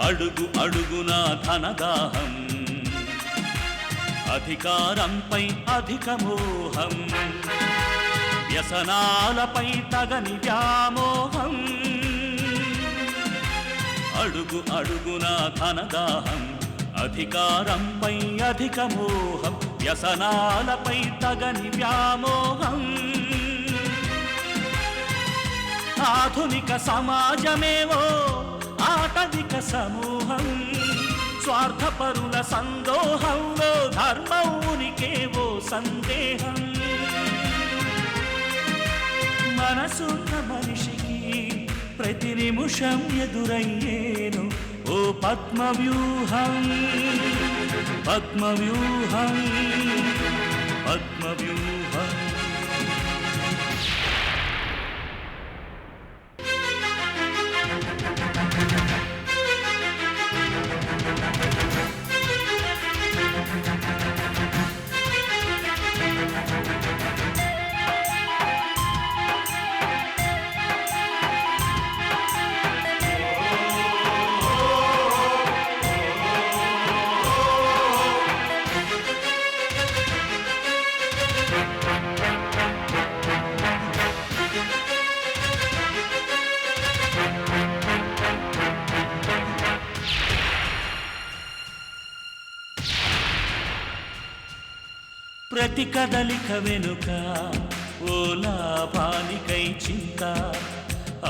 అడుగు అడుగున ధనదాహం, అధికారంపై అధిక మోహం, వ్యసనాలపై తగని వ్యామోహం. అడుగు అడుగున ధనదాహం, అధికారంపై అధిక మోహం, వ్యసనాలపై తగని వ్యామోహం. ఆధునిక సమాజమేవో ఆటవిక సమూహం, స్వార్థపరుల సందోహంలో ధర్మం ఉనికేవో సందేహం. మనసున్న మనిషికి ప్రతి నిమిషం ఎదురయ్యేను ఓ పద్మవ్యూహం, పద్మవ్యూహం, పద్మవ్యూహం. ప్రతి కదలిక వెనుక ఓ లాభానికై చింత,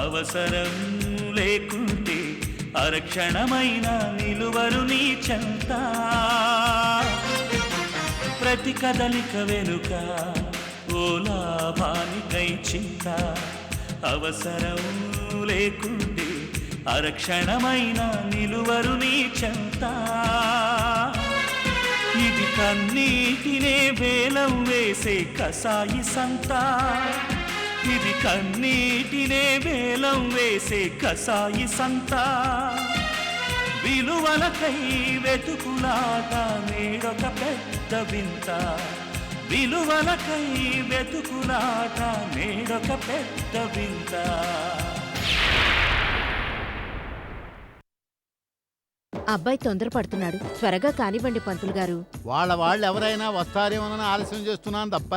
అవసరం లేకుంటే అరక్షణమైన నిలువరు నీ చెంత. ప్రతి కదలిక వెనుక ఓ లాభానికై చింత, అవసరం లేకుంటే అరక్షణమైన నిలువరు నీ చెంత. ఇది కన్నీటినే వేలం వేసే కసాయి సంత, ఇది కన్నీటినే వేలం వేసే కసాయి సంత. విలువలకై వెతుకులాట నేడొక పెద్ద వింత, విలువలకై వెతుకులాట నేడొక పెద్ద వింత. అబ్బాయి తొందరపడుతున్నాడు, త్వరగా కానివ్వండి పంతులు గారు. వాళ్ళు ఎవరైనా వస్తారేమోనని ఆలస్యం చేస్తున్నాను తప్ప,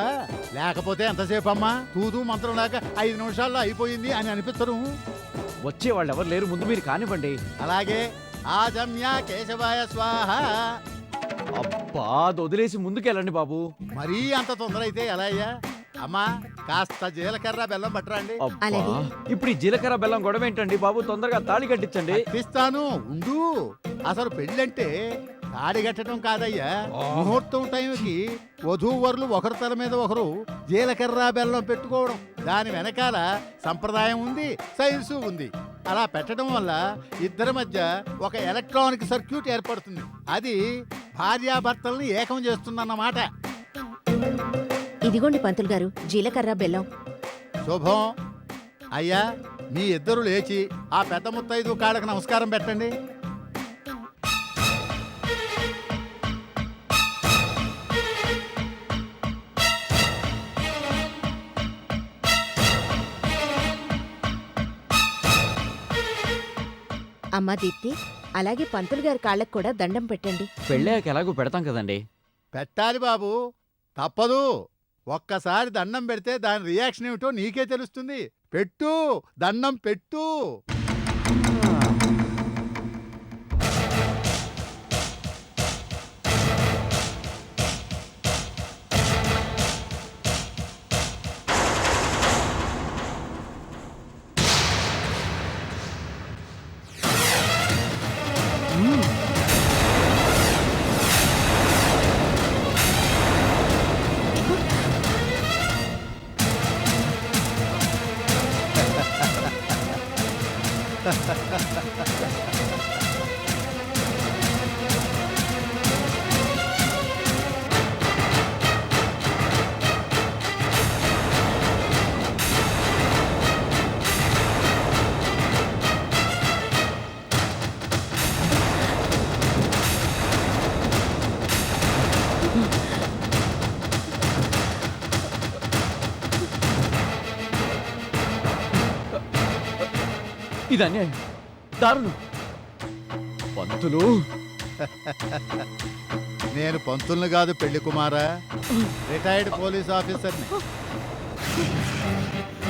లేకపోతే ఎంతసేపు అమ్మా తూతూ మంత్రం లేక 5 నిమిషాల్లో అయిపోయింది అని అనిపిస్తారు. వచ్చే వాళ్ళు ఎవరు లేరు, ముందు మీరు కానివ్వండి. అలాగే ఆజమ్య కేశవాయ స్వాహ. అబ్బా అది వదిలేసి ముందుకెళ్ళండి బాబు. మరీ అంత తొందర అయితే ఎలా అయ్యా? అమ్మా కాస్త జీలకర్ర బెల్లం పట్టరండి. అలాగే. ఇప్పుడు ఈ జీలకర్ర బెల్లం గొడవ ఏంటండి బాబు, తొందరగా తాళి కట్టించండి. ఇస్తాను ఉండు. అసలు పెళ్ళంటే తాడి కట్టడం కాదయ్యా, ముహూర్తం టైంకి వధూవరులు ఒకరి తల మీద ఒకరు జీలకర్ర బెల్లం పెట్టుకోవడం. దాని వెనకాల సంప్రదాయం ఉంది, సైన్సు ఉంది. అలా పెట్టడం వల్ల ఇద్దరి మధ్య ఒక ఎలక్ట్రానిక్ సర్క్యూట్ ఏర్పడుతుంది. అది భార్యాభర్తల్ని ఏకం చేస్తుందన్నమాట. ఇదిగోండి పంతులు గారు జీలకర్ర బెల్లం. శుభం. అయ్యా మీ ఇద్దరు లేచి ఆ పెద్ద ముత్తైదు కాళ్ళకు నమస్కారం పెట్టండి. అమ్మా దీప్తి, అలాగే పంతులు గారి కాళ్ళకు కూడా దండం పెట్టండి. పెళ్ళాక ఎలాగో పెడతాం కదండి. పెట్టాలి బాబు, తప్పదు. ఒక్కసారి దండం పెడితే దాని రియాక్షన్ ఏమిటో నీకే తెలుస్తుంది. పెట్టు, దండం పెట్టు. ఇది అన్యాయం, దారుణం. పంతులు నేను పంతుల్ని కాదు పెళ్లి కుమారా, రిటైర్డ్ పోలీస్ ఆఫీసర్ని.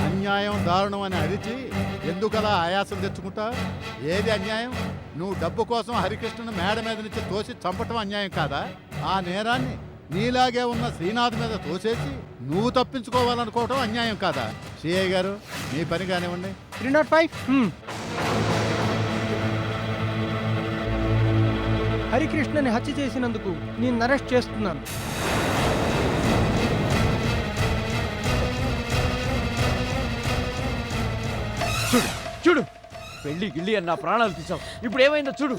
అన్యాయం దారుణం అని అరిచి ఎందుకలా ఆయాసం తెచ్చుకుంటా? ఏది అన్యాయం? నువ్వు డబ్బు కోసం హరికృష్ణను మేడ మీద నుంచి తోసి చంపటం అన్యాయం కాదా? ఆ నేరాన్ని నీలాగే ఉన్న శ్రీనాథ్ మీద తోసేసి నువ్వు తప్పించుకోవాలనుకోవటం అన్యాయం కాదా? సిఐ గారు, మీ పని కానివ్వండి. 305 హరికృష్ణని హత్య చేసినందుకు నేను అరెస్ట్ చేస్తున్నాను. చూడు చూడు, పెళ్లి గిల్లి అని నా ప్రాణాలు తీసావు. ఇప్పుడు ఏమైందో చూడు.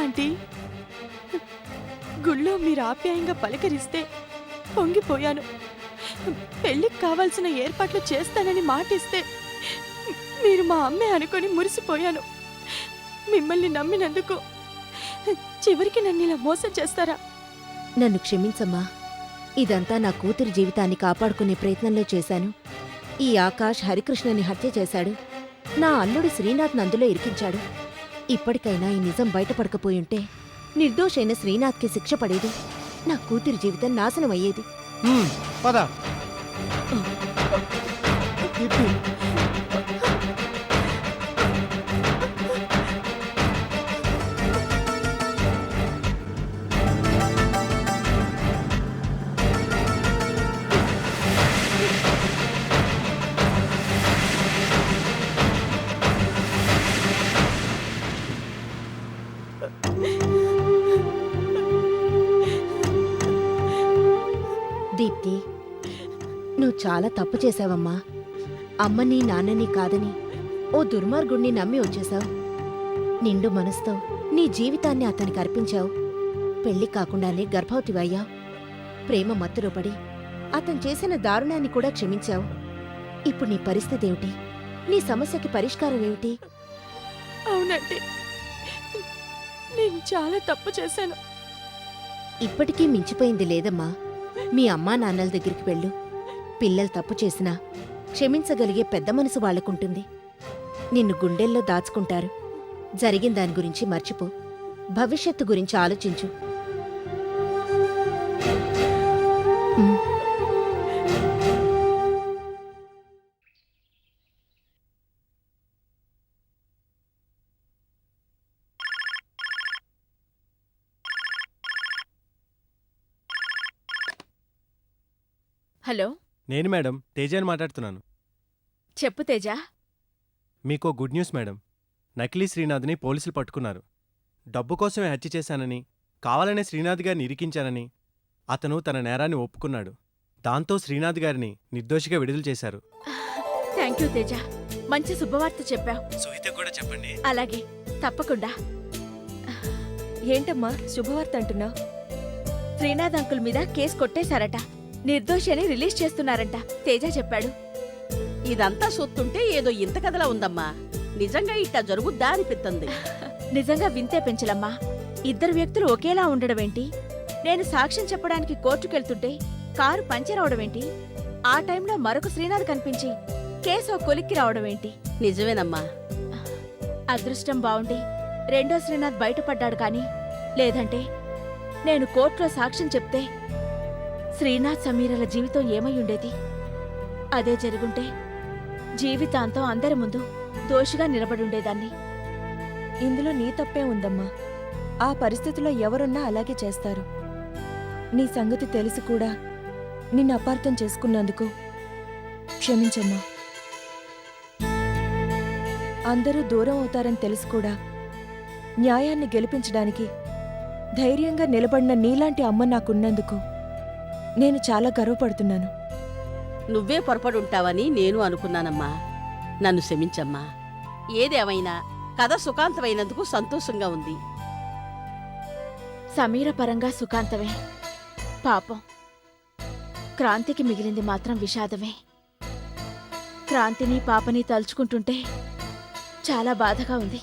ఆంటీ, గుళ్ళో మీరు ఆప్యాయంగా పలకరిస్తే పొంగిపోయాను. పెళ్ళికి కావాల్సిన ఏర్పాట్లు చేస్తానని మాటిస్తే మీరు మా అమ్మే అనుకొని మురిసిపోయాను. మిమ్మల్ని నమ్మినందుకు చివరికి నన్ను ఇలా మోసం చేస్తారా? నన్ను క్షమించమ్మా. ఇదంతా నా కూతురి జీవితాన్ని కాపాడుకునే ప్రయత్నంలో చేశాను. ఈ ఆకాష్ హరికృష్ణని హత్య చేశాడు. నా అల్లుడు శ్రీనాథ్ని అందులో ఇరికించాడు. ఇప్పటికైనా ఈ నిజం బయటపడకపోయుంటే నిర్దోషైన శ్రీనాథ్కి శిక్ష పడేది. నా కూతురి జీవితం నాశనం అయ్యేది. పద. దీప్తి, నువ్వు చాలా తప్పు చేశావమ్మా. అమ్మని నాన్నని కాదని ఓ దుర్మార్గుణ్ణి నమ్మి వచ్చేశావు. నిండు మనసుతో నీ జీవితాన్ని అతనికి అర్పించావు. పెళ్లి కాకుండానే గర్భవతివయ్యావు. ప్రేమ మత్తులో పడి అతను చేసిన దారుణాన్ని కూడా క్షమించావు. ఇప్పుడు నీ పరిస్థితి ఏమిటి? నీ సమస్యకి పరిష్కారం ఏమిటి? అవునండి, నేను చాలా తప్పు చేశాను. ఇప్పటికీ మించిపోయింది లేదమ్మా. మీ అమ్మా నాన్నల దగ్గరికి వెళ్ళు. పిల్లలు తప్పు చేసినా క్షమించగలిగే పెద్ద మనసు వాళ్లకుంటుంది. నిన్ను గుండెల్లో దాచుకుంటారు. జరిగిన దాని గురించి మర్చిపో. భవిష్యత్తు గురించి ఆలోచించు. ఉమ్. హలో, నేను మేడం తేజాని మాట్లాడుతున్నాను. చెప్పు తేజ. మీకో గుడ్ న్యూస్ మేడం. నకిలీ శ్రీనాథ్ని పోలీసులు పట్టుకున్నారు. డబ్బు కోసమే హత్య చేశానని, కావాలనే శ్రీనాథ్ గారిని ఇరికించానని అతను తన నేరాన్ని ఒప్పుకున్నాడు. దాంతో శ్రీనాథ్ గారిని నిర్దోషిగా విడుదల చేశారు. థ్యాంక్ యూ తేజ, మంచి శుభవార్త చెప్పావు. సుహిత కూడా చెప్పండి. అలాగే, తప్పకుండా. ఏంటమ్మా శుభవార్త అంటున్నావు? శ్రీనాథ్ అంకుల్ మీద కేసు కొట్టేశారట. నిర్దోషి అని రిలీజ్ చేస్తున్నారంట. తేజ చెప్పాడు. ఇదంతా సొత్తుంటే ఏదో ఇంత కథలా ఉందమ్మా. నిజంగా ఇట్టా జరుగుద్దా అనిపిస్తుంది. నిజంగా వింతే పెంచలమ్మా. ఇద్దరు వ్యక్తులు ఒకేలా ఉండడమేంటి? నేను సాక్ష్యం చెప్పడానికి కోర్టుకెళ్తుంటే కారు పంచర్ అవడమేంటి? ఆ టైంలో మరొక శ్రీనాథ్ కనిపించి కేసు కొలిక్కి రావడమేంటి? నిజమేనమ్మా. అదృష్టం బావుండి రెండో శ్రీనాథ్ బయటపడ్డాడు కాని, లేదంటే నేను కోర్టులో సాక్ష్యం చెప్తే శ్రీనాథ్ సమీరల జీవితం ఏమై ఉండేది? అదే జరుగుంటే జీవితాంతం అందరి ముందు దోషిగా నిలబడుండేదాన్ని. ఇందులో నీ తప్పే ఉందమ్మా. ఆ పరిస్థితిలో ఎవరున్నా అలాగే చేస్తారు. నీ సంగతి తెలిసి కూడా నిన్ను అపార్థం చేసుకున్నందుకు క్షమించమ్మా. అందరూ దూరం అవుతారని తెలిసి కూడా న్యాయాన్ని గెలిపించడానికి ధైర్యంగా నిలబడిన నీలాంటి అమ్మ నాకున్నందుకు నేను చాలా గర్వపడుతున్నాను. నువ్వే పొరపడుంటావని నేను అనుకున్నానమ్మా. నన్ను క్షమించమ్మా. ఏదేమైనా కథ సుఖాంతమైనందుకు సంతోషంగా ఉంది. సమీర పరంగా సుఖాంతమే. పాపం క్రాంతికి మిగిలింది మాత్రం విషాదమే. క్రాంతిని పాపని తలుచుకుంటుంటే చాలా బాధగా ఉంది.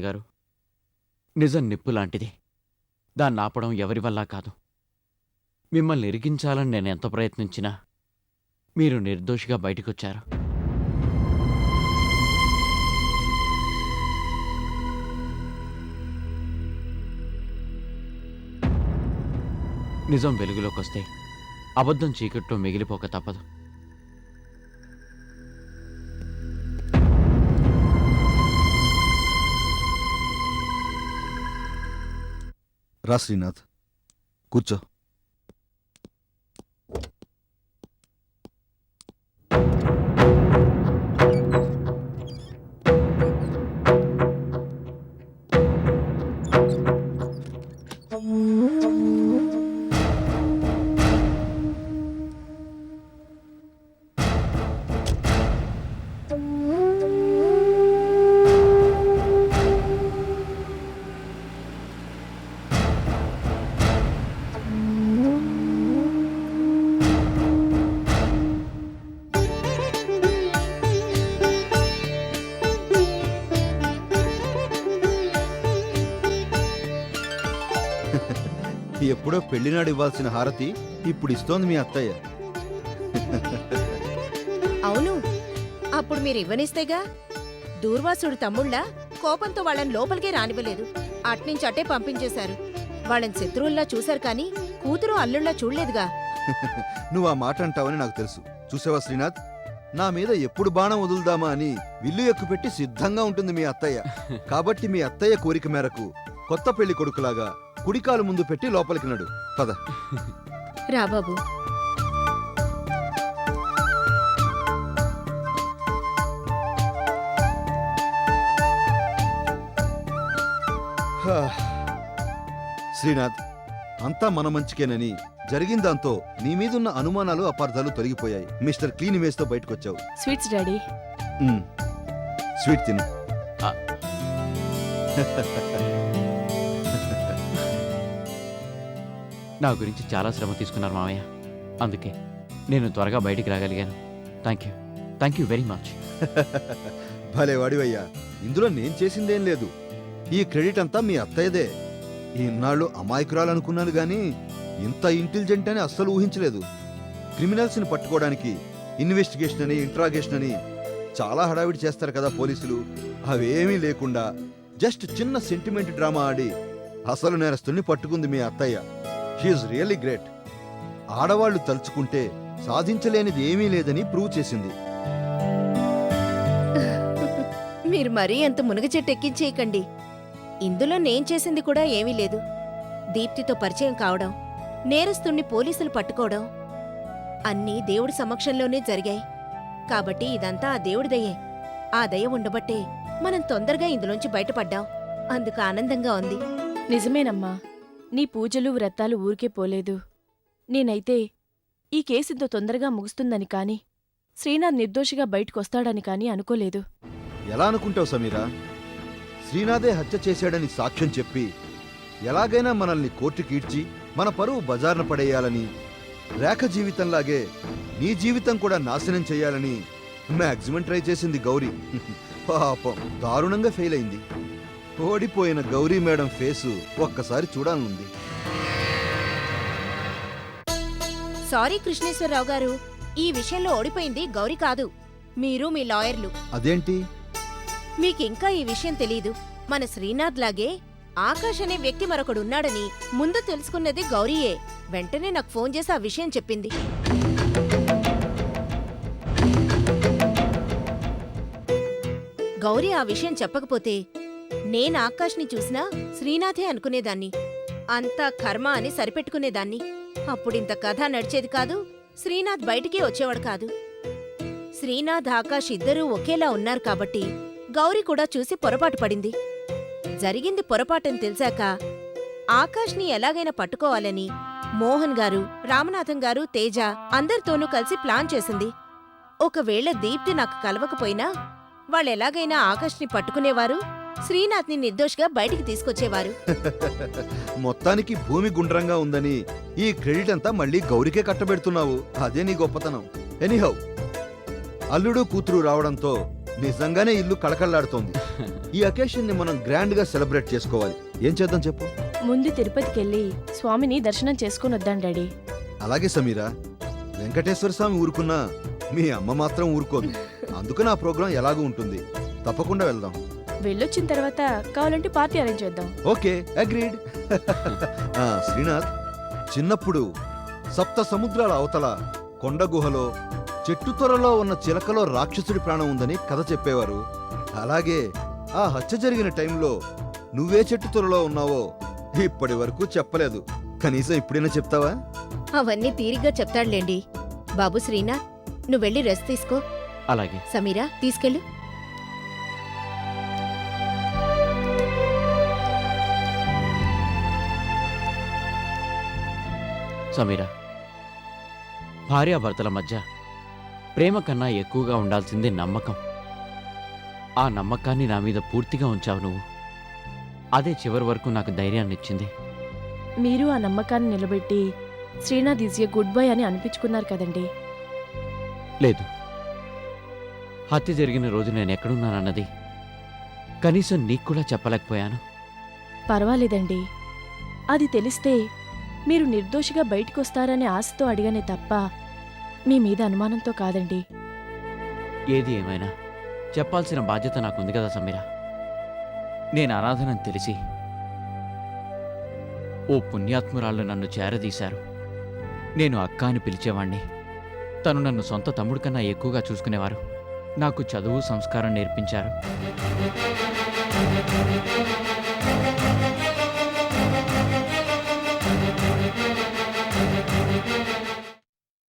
శ్రీనాథ్ గారు, నిజం నిప్పు లాంటిది. దాన్ని ఆపడం ఎవరి వల్ల కాదు. మిమ్మల్ని ఇరికించాలని నేను ఎంత ప్రయత్నించినా మీరు నిర్దోషిగా బయటకొచ్చారు. నిజం వెలుగులోకి వస్తే అబద్ధం చీకట్లో మిగిలిపోక తప్పదు. రా శ్రీనాథ్, కూర్చో. ఎప్పుడో పెళ్లినాడు ఇవ్వాల్సిన హారతి ఇప్పుడు ఇస్తోంది మీ అత్తయ్య. అవును, అప్పుడు మీరు ఇవ్వనిస్తేగా. దూర్వాసుడు తమ్ముళ్ళ కోపంతో వాళ్ళని లోపలికే రానివ్వలేదు. అట్నుంచి అట్టే పంపించేశారు. వాళ్ళని శత్రువుల్లా చూశారు కానీ కూతురు అల్లుళ్ళా చూడలేదుగా. నువ్వు ఆ మాట అంటావని నాకు తెలుసు. చూసావా శ్రీనాథ్, నా మీద ఎప్పుడు బాణం వదులుదామా అని విల్లు ఎక్కుపెట్టి సిద్ధంగా ఉంటుంది మీ అత్తయ్య. కాబట్టి మీ అత్తయ్య కోరిక మేరకు కొత్త పెళ్లి కొడుకులాగా కుడికాలు ముందు పెట్టి లోపలికి నడు. పద. రా బాబు. శ్రీనాథ్, అంతా మన మంచికేనని జరిగిందాంతో నీ మీదున్న అనుమానాలు అపార్థాలు తొలగిపోయాయి. మిస్టర్ క్లీన్ ఇమేజ్ తో బయటకొచ్చావు. Sweets daddy. స్వీట్ తిను. నా గురించి చాలా శ్రమ తీసుకున్నారు మావయ్య. అందుకే నేను త్వరగా బయటికి రాగలిగాను. Thank you very much. భలే వాడివయ్యా, ఇందులో నేను చేసిందేం లేదు. ఈ క్రెడిట్ అంతా మీ అత్తయ్యదే. ఇన్నాళ్ళు అమాయకురాలనుకున్నాను గాని ఇంత ఇంటెలిజెంట్ అని అస్సలు ఊహించలేదు. క్రిమినల్స్ని పట్టుకోవడానికి ఇన్వెస్టిగేషన్ అని, ఇంట్రాగేషన్ అని చాలా హడావిడి చేస్తారు కదా పోలీసులు. అవేమీ లేకుండా జస్ట్ చిన్న సెంటిమెంట్ డ్రామా ఆడి అసలు నేరస్తుల్ని పట్టుకుంది మీ అత్తయ్య. She is really great. ఆడవాళ్లు తలుచుకుంటే సాధించలేనిది ఏమీ లేదని ప్రూవ్ చేసింది. మీరు మరీ అంత మునగ చెట్టు ఎక్కించేయకండి. ఇందులో నేను చేసింది కూడా ఏమీ లేదు. దీప్తితో పరిచయం కావడం, నేరస్తుణ్ణి పోలీసులు పట్టుకోవడం అన్నీ దేవుడి సమక్షంలోనే జరిగాయి. కాబట్టి ఇదంతా ఆ దేవుడి దయే. ఆ దయ ఉండబట్టే మనం తొందరగా ఇందులోంచి బయటపడ్డాం. అందుకు ఆనందంగా ఉంది. నిజమేనమ్మా, నీ పూజలు వ్రతాలు ఊరికే పోలేదు. నేనైతే ఈ కేసింత తొందరగా ముగుస్తుందని కాని, శ్రీనాథ్ నిర్దోషిగా బయటకొస్తాడని కాని అనుకోలేదు. ఎలా అనుకుంటావు సమీరా? శ్రీనాథే హత్య చేశాడని సాక్ష్యం చెప్పి ఎలాగైనా మనల్ని కోర్టుకి ఈడ్చి మన పరువు బజార్న పడేయాలని, రేఖ జీవితంలాగే నీ జీవితం కూడా నాశనం చేయాలని మాక్సిమం ట్రై చేసింది గౌరీ. పాపం దారుణంగా ఫెయిల్ అయింది. ఓడిపోయిన గౌరీ మేడం ఫేసు ఒక్కసారి చూడాలనుంది. సారీ కృష్ణేశ్వరరావు గారు, ఈ విషయంలో ఓడిపోయింది గౌరీ కాదు, మీరు మీ లాయర్లు. అదేంటి? మీకింకా ఈ విషయం తెలీదు. మన శ్రీనాథ్ లాగే ఆకాష్ అనే వ్యక్తి మరొకడున్నాడని ముందు తెలుసుకున్నది గౌరీయే. వెంటనే నాకు ఫోన్ చేసి ఆ విషయం చెప్పింది. గౌరీ ఆ విషయం చెప్పకపోతే నేను ఆకాష్ని చూసినా శ్రీనాథే అనుకునేదాన్ని. అంతా కర్మ అని సరిపెట్టుకునేదాన్ని. అప్పుడింత కథ నడిచేది కాదు, శ్రీనాథ్ బయటికి వచ్చేవాడు కాదు. శ్రీనాథ్ ఆకాష్ ఇద్దరూ ఒకేలా ఉన్నారు కాబట్టి గౌరీ కూడా చూసి పొరపాటు పడింది. జరిగింది పొరపాటని తెలిసాక ఆకాష్ని ఎలాగైనా పట్టుకోవాలని మోహన్ గారు, రామనాథం గారు, తేజ అందరితోనూ కలిసి ప్లాన్ చేసింది. ఒకవేళ దీప్తి నాకు కలవకపోయినా వాళ్ళెలాగైనా ఆకాష్ని పట్టుకునేవారు, శ్రీనాథ్ని నిర్దోషిగా బయటికి తీసుకొచ్చేవారు. మొత్తానికి భూమి గుండ్రంగా ఉందని ఈ క్రెడిట్ అంతా మళ్ళీ గౌరికే కట్టబెడుతున్నావు. అదే నీ గొప్పతనం. ఎనీహౌ, అల్లుడు కూతురు రావడంతో నిజంగానే ఇల్లు కళకళలాడుతోంది. ఈ అకేషన్ ని మనం గ్రాండ్ గా సెలబ్రేట్ చేసుకోవాలి. ఏం చేద్దాం చెప్పు? ముందు తిరుపతికెళ్ళి స్వామిని దర్శనం చేసుకుని వద్దాం డాడీ. అలాగే సమీరా. వెంకటేశ్వర స్వామి ఊరుకున్నా మీ అమ్మ మాత్రం ఊరుకోదు. అందుకు నా ప్రోగ్రాం ఎలాగూ ఉంటుంది. తప్పకుండా వెళ్దాం. వెళ్ళొచ్చిన తర్వాత కావాలంటే పార్టీ అరేంజ్ చేద్దాం. Okay, agreed. శ్రీనాథ్, చిన్నప్పుడు సప్త సముద్రాల అవతల కొండ గుహలో చెట్టు త్వరలో ఉన్న చిలకలో రాక్షసుడి ప్రాణం ఉందని కథ చెప్పేవారు. అలాగే ఆ హత్య జరిగిన టైంలో నువ్వే చెట్టు త్వరలో ఉన్నావో ఇప్పటి వరకు చెప్పలేదు. కనీసం ఇప్పుడైనా చెప్తావా? అవన్నీ తీరిగ్గా చెప్తాడులేండి. బాబు శ్రీనాథ్, నువ్వు వెళ్ళి రెస్ట్ తీసుకో. అలాగే. సమీరా, తీసుకెళ్ళు. సమీరా, భార్యాభర్తల మధ్య ప్రేమ కన్నా ఎక్కువగా ఉండాల్సింది నమ్మకం. ఆ నమ్మకాన్ని నా మీద పూర్తిగా ఉంచావు నువ్వు. అదే చివరి వరకు నాకు ధైర్యాన్ని ఇచ్చింది. మీరు ఆ నమ్మకాన్ని నిలబెట్టి Srinath is a good boy అని అనిపించుకున్నారు కదండి. లేదు, హత్య జరిగిన రోజు నేను ఎక్కడున్నానన్నది కనీసం నీకు కూడా చెప్పలేకపోయాను. పర్వాలేదండి. అది తెలిస్తే మీరు నిర్దోషిగా బయటికొస్తారనే ఆశతో అడిగానే తప్ప మీ మీద అనుమానంతో కాదండి. ఏది ఏమైనా చెప్పాల్సిన బాధ్యత నాకుంది కదా సమీరా. నేను అనాథనని తెలిసి ఓ పుణ్యాత్మురాళ్ళు నన్ను చేరదీశారు. నేను అక్క అని పిలిచేవాణ్ణి. తను నన్ను సొంత తమ్ముడు కన్నా ఎక్కువగా చూసుకునేవారు. నాకు చదువు, సంస్కారం నేర్పించారు.